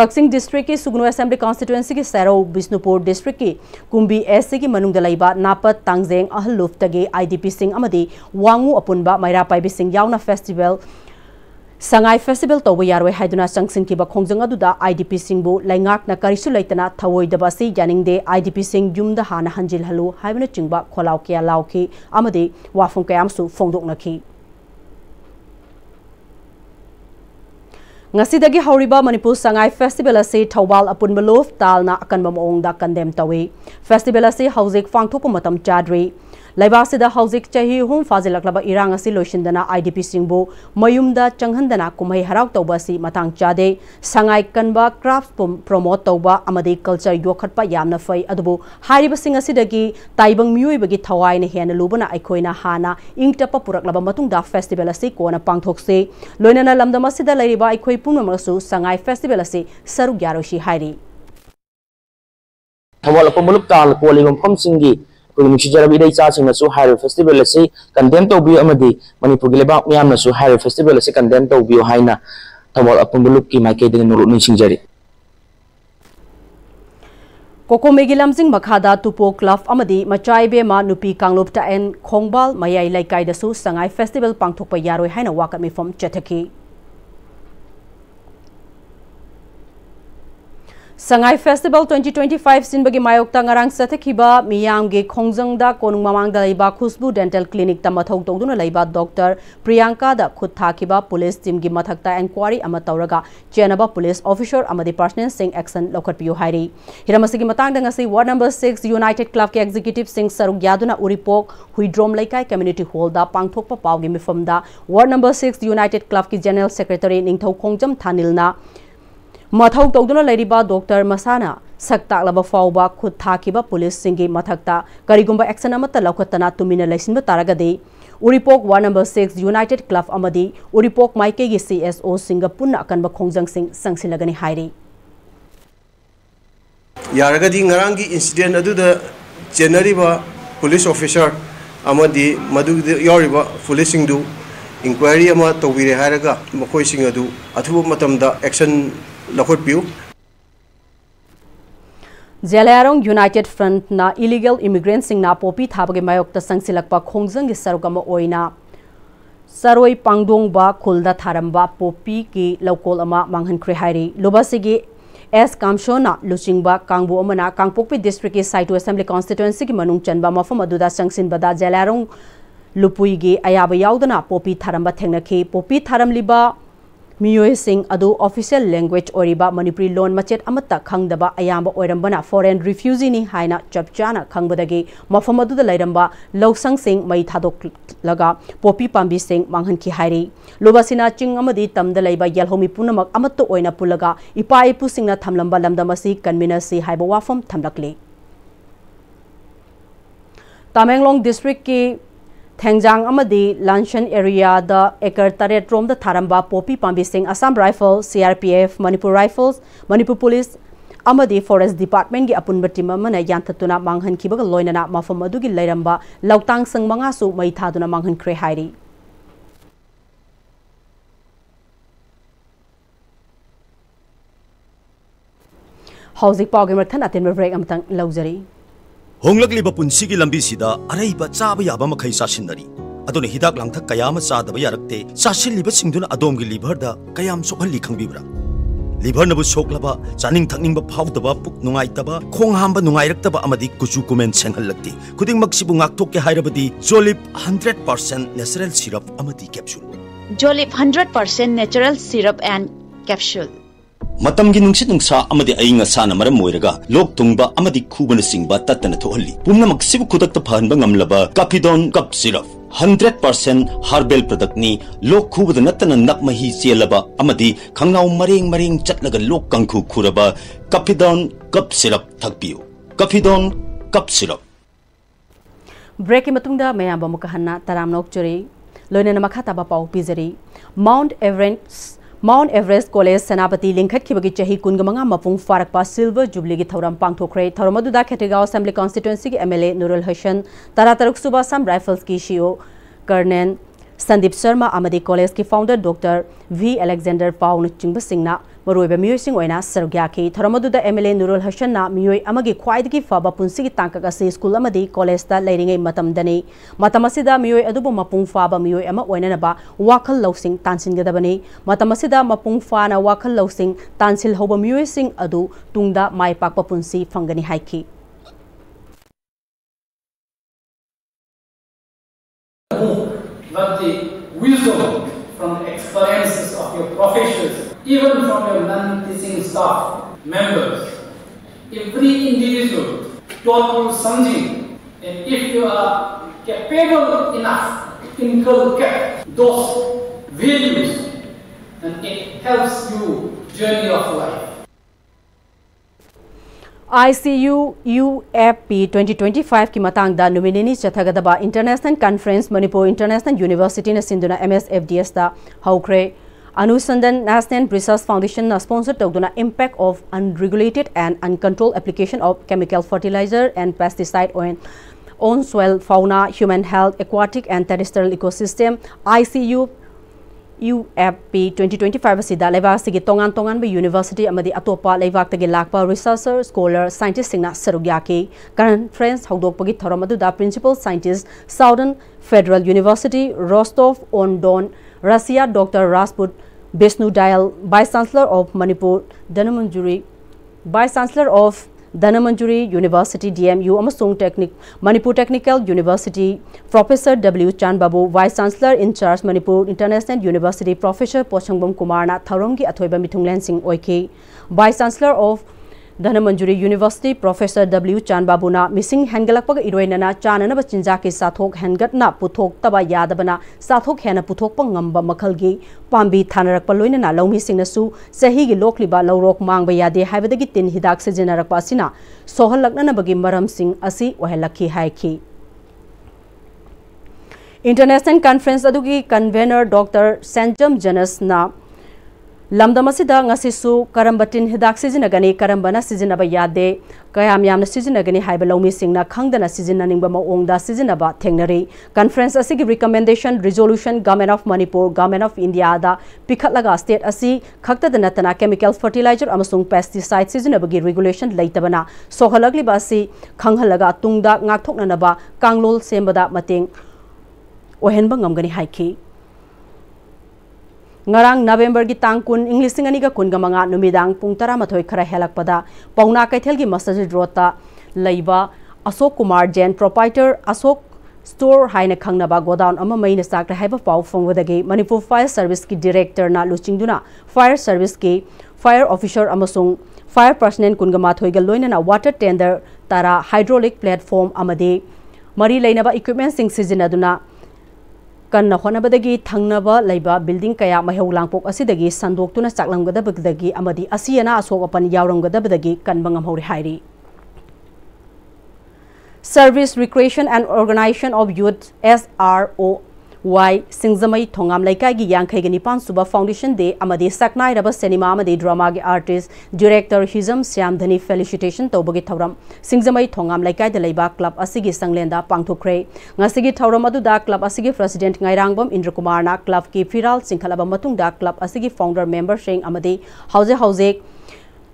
kaksing district ki sugnu assembly constituency ki sero bisnupur district ki kumbi SC ki manung dalaiba napat tangjeng ahal luftage IDP Singh amadi wangu apunba maira paibi sing yauna festival Sangai Festival tawba yaroi haiduna sangsin ki ba khongjang aduda IDP Singh bu laingak na karisu laitana thawoi dabasi yaningde IDP Singh yumda hana hanjil halu haibana chingba kholaw kya lauki amadi wafung kayamsu fongdoknaki ngasidagi hauriba Manipur Sangai Festival ase Thawbal apunba lof talna akanba maongda condemn tawi festival ase hauzik fangthokpa matam chadri Laibasida hauzik chahi hum fazilaklaba irang asi loishindana IDP Singh mayumda changhandana kumai harau tawba si matang chade sangai kanba crafts promote tawba amadi culture yokhatpa yamna fai adubu hariba sing asidagi taibang miyoi bagi thawai na hena lubana aikoina hana ingtapa puraklaba matungda festival asi kona pangthokse loinana lamdama sida lairiba aikoi punamasu sangai festival asi saru gyaroshi hairi Thawal pamuluk tal kolibam phamsingi Jarabi day charging na so higher festival say condemn to be amadi Manipur gileba miyam na so higher festival say condemn to be haina tawal apun buluk ki maike din nuru ni singjari Kokomegi lamjing makhada tupo club amadi machaibe ma nupi kanglop ta en khongbal mayai laikai da su sangai festival pangthokpa yaroi haina wakat mi fom chathaki Sangai Festival 2025 sinbagi mayokta ngarang sathakhiba miyamge khongjangda konung mamangda leiba khusbu dental clinic ta mathau tawduna leiba Dr. Priyanka da khut thakiba police team gi mathakta inquiry ama tawraga chenaba police officer amadi personal sing action lokhatpiu hairi hiramasigi matangda ngasi ward number 6 United Club ke executive sing saruk yaduna uripok huidrom laikai community hall da pangthokpa pawgi mifamda ward number 6 United Club ki general secretary ningthau khongjam thanilna Mathau tawduna lairiba Dr. Masana saktaklaba fawba khut thakiba police singi mathakta karigumba action amata laukhatana tumina laisinba taragadi Uripok ward number 6 United Club amadi Uripok maike gi CSO singa punna akanba khongjang sing sangsilagani hairi Yaragadi ngarangi incident aduda generiba police officer amadi madu yoriba police singdu inquiry ama tawire haraga makoi sing adu athuba matamda action Lakotpiu Jelayarong United Front na illegal immigrants sing na popi thabage mayokta sangsilakpa khongjang gi sarugama oina saroi pangdong ba khulda tharamba popi ki lokol ama manghan khre hairi lobasigi S Kamshona Luchingba Kangbu amana Kangpokpi district ki site assembly constituency ki manung chanba mafam aduda sangsin bada Jelayarong lupui gi ayaba yaudana popi tharamba thengnakhi popi tharamliba Miyoi sing adu official language oriba Manipuri loan machet amata khangdaba ayamba oirambana foreign refugee ni haina chapchana khangbadagi mafam adu da lairamba lawsang sing mai thadok laga popi pambi sing manghan ki hairi lobasina ching amadi tamda laiba yalhomi punamak amatto oina pulaga ipa ipu singna thamlamba lamdamasi convener haiba wafam thamlakli Tamenglong district ki Thengjang amadi Lanshan area da ekar taret rom da tharamba popi pambi sing Assam Rifle, CRPF, Manipur Rifles, Manipur Police amadi Forest Department gi apun batima mana yantatuna manghan kibaga loinana mafam adugi lairamba lautang sang manga su mai thaduna manghan kre hairi Hauzik pawgi marthan atin break amtang laujari Honglakliba punsigi lambisida araiba chaba yaba makhai sasinari aduna hidak langthak kayama chadaba yarakte sasilliba singduna adomgi liver da kayam sokhalli khangbibra liver nabu soklaba chaning thakningba phawdaba puk nungaitaba khonghamba nungairaktaba amadi kuchu kumen senghallakti khudingmak sibu ngaktokke hairabadi Jolip 100% natural syrup amadi capsule Jolip 100% natural syrup and capsule Matamgi nungsit nungsa amadi ayinga sana maram moiraga lok tungba amadi khubana singba tatana thohalli pumna maksibu khudakta phanba ngamlaba Capidon cup syrup 100% herbal product ni lok khubada natana nakmahi chelaba amadi khangnaw mareng chatlaga lok kangkhu khuraba Capidon cup syrup thakpiu Capidon cup syrup Break matungda mayamba mukahanna taramnok churi loinena makhata ba pau pizari Mount Everest College Senapati Linkhat Kibagi Chahi Kungamanga Mapung Farakpa Silver Jubilee gi Thauram Pangthokre Thauramadu Khetrigao Assembly Constituency ki MLA Nurul Hassan Tarataruk Suba Sam Rifles ki CEO Colonel Sandeep Sharma Amadi College ki founder Dr. V Alexander Pau Chingba Singna Maroiba Miyoi Sing Oina Sargyaki Thauramadu MLA Nurul Hassan na Miyoi Amagi Khwaidagi Faba Punsi ki Tangkaka Se School Amadi College ta Leiringai Matamdani Matamasida Miyoi Adubu Mapung Faba Miyoi Ama Oinanaba Wakhal Lawsing Tansingadabani Matamasida Mapung Fana Wakhal Lawsing Tansil Hoba Miyoi Sing Adu Tungda Mai Pakpa Punsi Fangani Haiki But the wisdom from the experiences of your professions, even from your non-teaching staff members, every individual taught you something, and if you are capable enough to inculcate those values, then it helps you journey of life. ICU UFP 2025 ki matangda nominee chathagadaba International Conference Manipur International University na sinduna MSFDS da haukre Anusandan National Research Foundation na sponsor tawduna impact of unregulated and uncontrolled application of chemical fertilizer and pesticide on soil, fauna, human health, aquatic and terrestrial ecosystem. ICU UFP 2025 asida leibak sigi tongan tongan ba university amadi atopa leibak tagi lakpa researcher scholar scientist singna sarugyaki conference hawdokpagi thoram aduda principal scientist Southern Federal University Rostov-on-Don Russia Dr. Rasput Besnudayal Vice Chancellor of Manipur Vice Chancellor of Dhanamantri University DMU amasung Manipur Technical University Professor W Chanbabu Vice Chancellor in charge Manipur International University Professor Pochangboom Kumar na thauromgi athoiba mithunglen sing oiki Vice Chancellor of Dhanamantri University Professor W Chanbabu na missing hangalakpaga iroinana chananaba chinjaki sathok hangatna puthok taba yadabana sathok hena puthokpa ngamba makhalgi pambi thanarakpa loinana laumi singnasu sahi gi lokliba lawrok mangba yade haibadagi tin hidak sejinarakpa asina sohallakna bagi maram sing asi ohelakhi haiki International Conference adugi convener Dr. Sanjam Janas na Lamdamasida ngasisu karambatin hidak sizinagani karambana sizinaba yade kayam yamna sizinagani haiba laumi singna khangdana sizinaningba maongda sizinaba thengnari conference asigi recommendation resolution government of Manipur government of India da pikhatlaga state asi khakta danatana chemical fertilizer amasung pesticide sizinabagi regulation leitabana sohalagli basi khanghalaga tungda ngakthoknanaba kanglol sembada mateng ohenba ngamgani haiki Ngarang November gi tangkun English ngani ga kun ga manga numidang pung tara mathoi khara helakpada pauna kaithel gi masajid rota leiba Ashok Kumar Jain proprietor Ashok store haina khangnaba godown ama maina sakra haiba pau phongwadagi Manipur Fire Service ki director na luchingduna fire service ki fire officer amasung fire personnel kun ga mathoi ga loina na water tender tara hydraulic platform amade mari leinaba equipment sing sizinaduna Kanna honabadagi thangnaba leiba building kaya mahau langpok asidagi sandoktuna chaklamgadabagdagi amadi asiyana asok apan yawramgadabadagi kanbangam hori hairi Service Recreation and Organization of Youth SROY Singzamai Thongam Laikai gi Yangkhai gi Nipan Suba Foundation Day amadi saknai raba cinema amadi drama gi artist director Hizam Syamdhani felicitation tawbagi thauram Singzamai Thongam Laikai da leiba club asigi sanglenda pangthokre ngasigi thauram aduda club asigi president Ngairangbam Indra Kumar na club ki firal singkhalaba matungda club asigi founder member sheng amadi hauze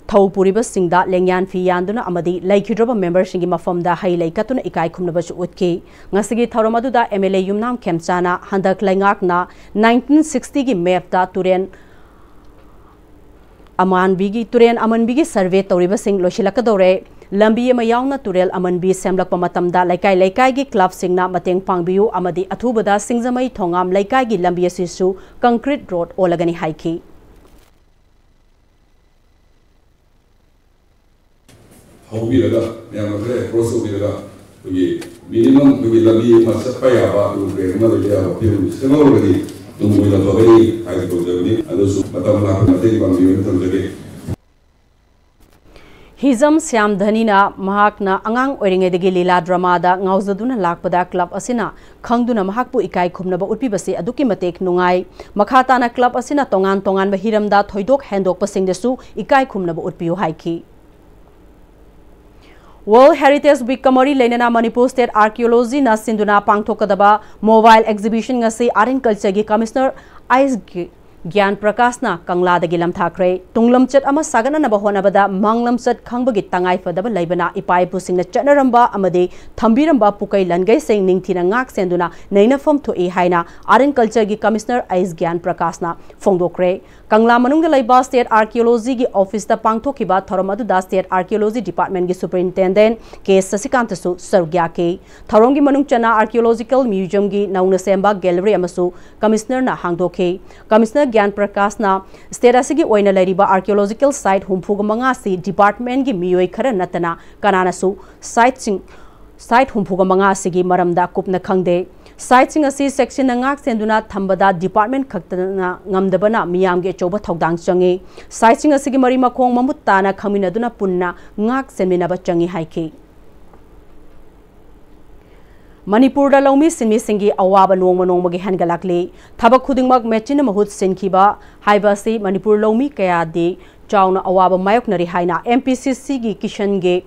Thau Puriba Singda Lengyan Fi Yanduna Amadi Laikidroba member Shingi Mafamda Hai Laikatuna Ikai Kumnabash Utki Ngasigi Tauramadu MLA Yumnam Kemchana Handak Langak na 1960 gi map da Turen Amanbigi survey Tauriba Sing Loshilakadore Lambi Mayana Turel Amanbi Semlak Pamatamda Laikai gi club Singna Mateng Pangbiu Amadi Athubada Singzamai Thongam Laikai gi Lambi Sisu concrete road Olagani Haiki Hobiraga, Yamaka, Prosoviraga, minimum to be Labi, Masapaya, to Remadaria, Similarly, to Mulavay, I go there, and also Matamla, Matema, the day. Hizam Syamdhani na mahakna angang oringedagi lila drama da ngauzaduna lakpada club asina khangduna mahakpu ikai khumnaba utpibase aduki matek nungai makhata na club asina tongan ba hiramda thoidok handok pasingdesu ikai khumnaba utpiu haiki World Heritage Week Kamari Lenana Manipur State Archaeology na Sinduna Pangthokadaba Mobile Exhibition ngasi Art Culture gi Commissioner Ice Gyan Prakash na Kangla da gilam thakre tunglamchat ama sagana na bahonabada manglamchat khangbagi tangai fadaba laibana ipai pusingna chatnaramba amade thambiramba pukai langai seng ningthina ngak senduna neinafam thoi haina Art Culture gi Commissioner Ice Gyan Prakash na phongdokre Kangla manungda laiba State Archaeology gi office da pangthokiba thoramadu da State Archaeology Department gi Superintendent K Sasikanta su sargyake thorongi manungchana Archaeological Museum gi nauna semba gallery amasu Commissioner na hangdokhe Commissioner Gyan Prakash na State asigi oina lairiba archaeological site humfuga manga si department gi miyoi khara natana kanana su site humfuga manga sigi maramda kupna khangde site sing asi section ngak senduna thambada department khaktana ngamdabana miyam ge choba thodang changi site sing asigi mari makhong mamut tana khamina duna punna ngak semina ba changi haiki Manipur da laumi sinmi singi awaba nongma gi hangalakli thabak khudingmak machine mahut sinkhiba haibasi Manipur laumi kaya de chauna awaba mayoknari haina MPCC gi kishan ge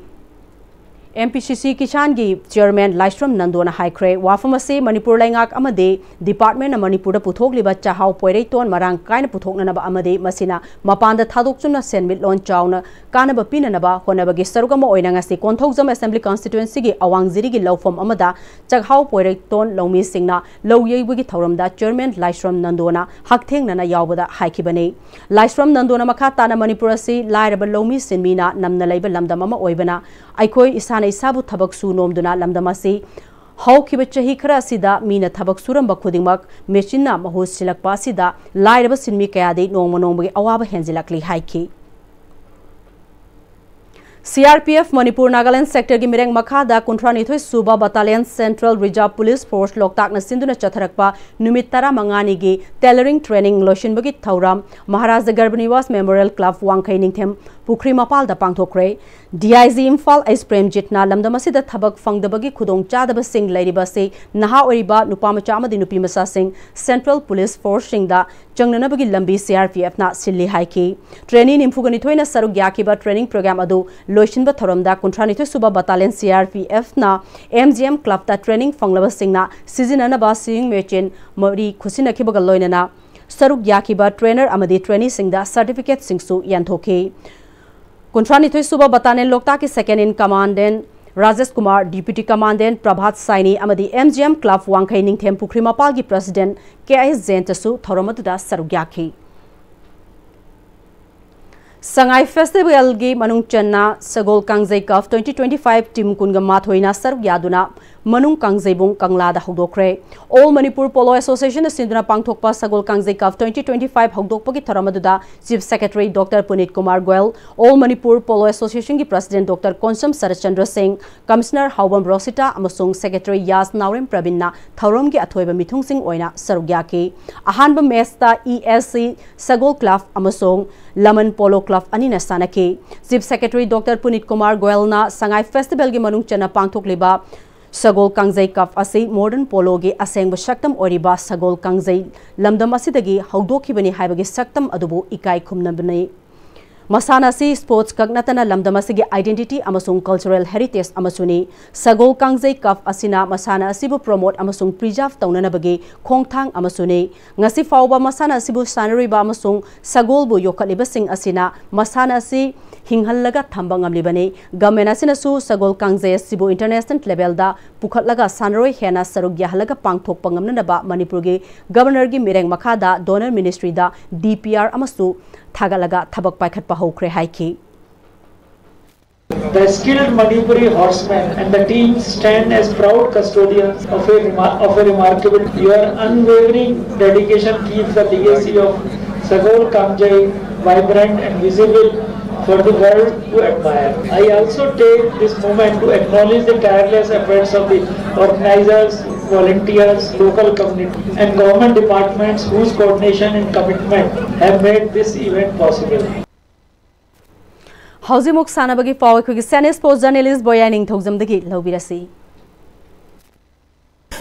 MPCC Kishan gi Chairman Laistrom Nandona Haikre Wafamase Manipur Langak Amade Department of Manipur Puthok Liba Chahau Poireton Marang Kaina Puthoknaba Amade Masina Mapanda Thadoksuna Senmit Lon Chowna Kanaba Pinanaba Honabagi Sarugama Oinangasi Konthokzam Assembly Constituency gi Awang Ziri gi Lawfom Amada Chahau Poireton Lomi Singna Low Yebugi Thoramda Chairman Laistrom Nandona Hakteng Nana Yawada Haikibane Laistrom Nandona Makatana Manipurasi Lairaba Lomi Sinmina Namna Label Lamdamama Oibana Aikoi Isana Isabu Tabak Su Nomduna Lamdamasi How Kibachahi Karasida Mina Tabak Suram Bakudimak Mechina Mahus Silak Pasida Lairaba Sinmi Kayade Nomonombi Awaba Henzilakli Haiki CRPF Manipur Nagaland Sector ki Mireng Makhada Kuntrani Thoi Suba Battalion Central Reserve Police Force Loktak na Sinduna Chatharakpa Numit Tara Mangani gi Tailoring Training Loshin Bagi Thauram Maharaja Garbaniwas Memorial Club Wangkai Ningthem Pukri Mapal da Pangthokre DIG Imphal Ice Prem Jitna Lamdamasi da Thabak Fangdabagi Khudong Chadaba Sing Lairiba se Naha Oriba Nupamacha Amadi Nupi Masa Sing Central Police Force Singda Changnanabagi Lambi CRPF na Silli Haiki Training Imphugani Thoina Saruk Yakiba Training Program adu Loishinba Thoramda Kuntrani Thoi Suba Battalion CRPF na MGM Club ta Training Fanglaba Singna Sizinanaba Sing Mechin Mari Khusina Kibaga Loinana Saruk Yakiba Trainer Amadi Trainee Singda Certificate Singsu Yanthoki Kuntrani Thoi Suba Battalion Lokta ki Second in Commandant Rajesh Kumar Deputy Commandant Prabhat Saini Amadi MGM Club Wangkai Ningthem Pukri Mapal gi President KIS Zain tasu Thoramatuda Saruk Yaki Sangai Festival gi Manung Channa Sagol Kangjai Cup 2025 Team Kunga Mathoina Saruk Yaduna Manung Kangjai Bung Kangla da Hogdokre All Manipur Polo Association Sinduna Pangthokpa Sagol Kangjai Cup 2025 Hogdokpa gi Thoramaduda Chief Secretary Dr. Punit Kumar Goel All Manipur Polo Association gi President Dr. Konsam Sarachandra Singh Commissioner Haubam Rosita amasung Secretary Yas Naurem Pravina Thorom gi Athoiba Mithung Singh Oina Saruk Yaki Ahanba Mesta ESC Sagol Club amasung Laman Polo Club Anina Sanaki Chief Secretary Dr. Punit Kumar Goel na Sangai Festival gi Manung Channa Pangthokliba Sagol Kangjai Cup asi Modern Polo gi aseng shaktam oriba Sagol Kangjai lamdam asidagi haudokhibani haibagi saktam adubu ikai khumnabani Masana si sports kagnatana lamdam asigi identity amasung cultural heritage amasuni Sagol Kangjai Cup asina masana asibu promote amasung preserve taunanabagi khongthang amasuni ngasi fauba masana asibu sanariba amasung Sagol bu yokhaliba sing asina masana si Hinghallaga thambang amlibani government asina su Sagol Kangjai asibu international level da pukhatlaga sanroi hena saruk yahalaga pangthok pangamnaba Manipur gi governor gi mireng makhada donor ministry da DPR amasu thagalaga thabak paikhatpa hokre haiki The skilled Manipuri horsemen and the team stand as proud custodians of a remarkable. Your unwavering dedication keeps the legacy of Sagol Kangjai vibrant and visible for the world to admire. I also take this moment to acknowledge the tireless efforts of the organizers, volunteers, local community and government departments whose coordination and commitment have made this event possible. Hauzimuk Sanabagi Paul Kugis Sports journalist Boyaning Togzamdagi Lobirasi.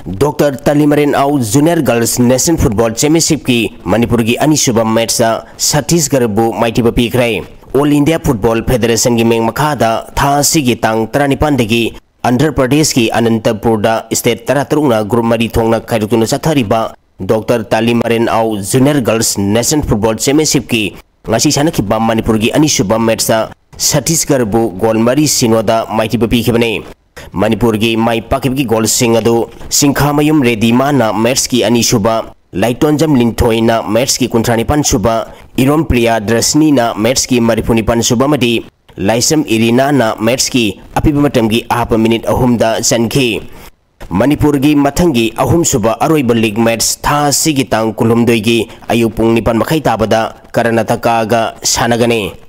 Dr. Talimarin Au Junior Girls National Football Championship ki Manipur ki Anishuba matcha Chhattisgarh bu maitiba pikrai. All India Football Federation ki meng makhada tha sigi tang 35 dagi Andhra Pradesh ki Anantapur da state 33 na group mari thongna khairutuna chathariba Dr. Talimarin Au Junior Girls National Football Championship ki ngasi sanakhiba Manipur ki Anishuba matcha Chhattisgarh bu gol mari sinoda maitiba pikhibane. Manipur ki mai pakib ki gol sing adu Singkhamayum Redimana match ki Anishuba Laitonjam Lintoi na match ki Kuntrani Pansuba Irom Priya Drasni na match ki Maripuni Pansuba madi Laisam Irina na match ki Apibimatam ki ahapa minute ahumda sankhi Manipur ki mathangi ahum suba aroiba league match tha sigitang kulumdoi ki ayupung nipan makai tabada Karnataka ga sanagane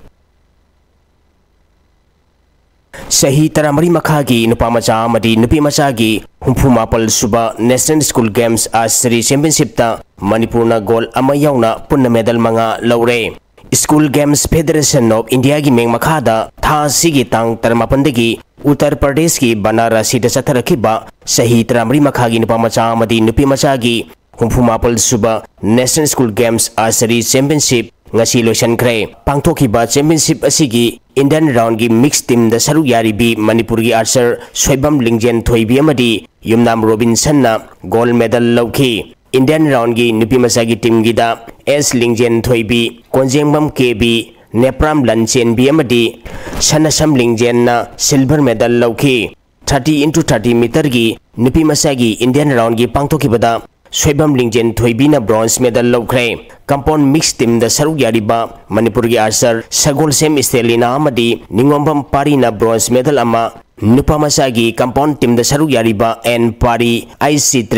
Sahi taramari makhagi nupamacha amadi nupi machagi humphumapal suba National School Games Archery Championship ta Manipur na goal ama yauna punna medal manga laure. School Games Federation of India ki meng makhada tha sigi tang tarmapandagi Uttar Pradesh ki Banarasi da chatharakhiba sahi taramari makhagi nupamacha amadi nupi machagi humphumapal suba National School Games Archery Championship ngasi loisankhre pangthokiba championship asigi Indian round gi mixed team da saru yaribi Manipur gi archer Soibam Lingjen Thoibi amadi Yumnam Robinson na gold medal lauki Indian round gi nupi masagi team gi da S Lingjen Thoibi Konjengbam KB Nepram Lanchen bi amadi Sanasam Lingjen na silver medal lauki 30x30 meter gi nupi masagi Indian round gi pangthokibada Soibam Lingjen Thoibina bronze medal laukhre compound mixed team da saruk yariba Manipur gi archer Pm-Istv amadi Ningombam Pari na bronze medal ama nupa masagi compound team da saruk yariba N Pari IC3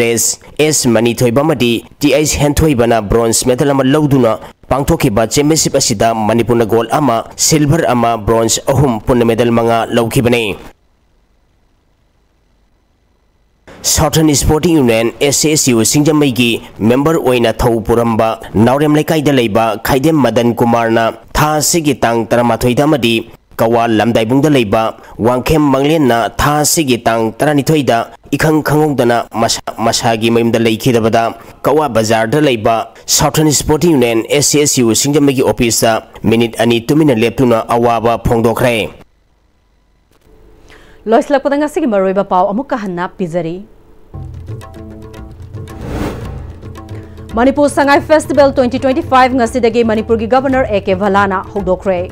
S Mani Thoiba amadi TH Hen Thoiba na bronze medal ama lauduna pangthokiba championship asida Manipur na gold ama silver ama bronze ahum punna medal manga laukhibane Southern Sporting Union SSU Singjamai member oina thau puramba Naurem Laikai da leiba Khaidem Madan Kumar na tha sigi tang 13 da madi Kawa Lamdaibung da leiba Wangkhem Manglen na tha sigi tang 12 da ikhang khangong dana masagi mayum da leikidabada Kawa Bazar da leiba Southern Sporting Union SSU Singjamai gi office minute ani tumina leptuna awaba phongdokhre Loislak padanga sigi maroiba pau amuka hanna pizari Manipur Sangai Festival 2025 ngasidagi Manipur gi Governor AK Valana hogdokre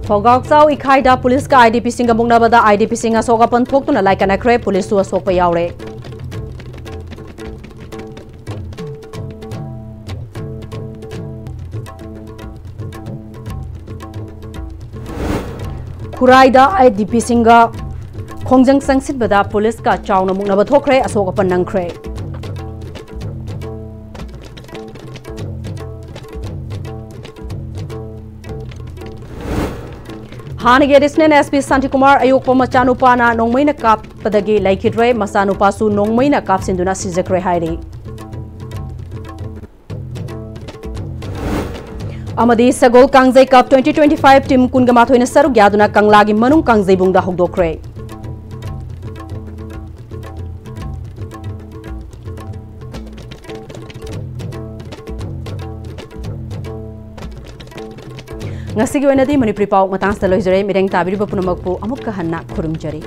Fogak Chau Ikhaida Police ka IDP singa mungnabada IDP singa soga pan thoktuna laikana kre police su asokpa yaure Khuraida IDP singa khongjang sangsit bada police ka chauna mungnaba thokre asok apan nangkhre Hanigi additional SP Santi Kumar Ayokpa Machanupana Nongmaina Kap Padagi Laikidre Masanupasu Nongmaina Kap Sinduna Sizakre Hairi Amadi Sagol Kangjai Cup 2025 team Kungamathoina Saru Gyaduna Kanglagi Manung Kangjai Bungda Hogdokre Ngasigi wenadi Manipuri Pau matang sa loizare mireng tabiri ba punamakpu amuk kahanna khurumjari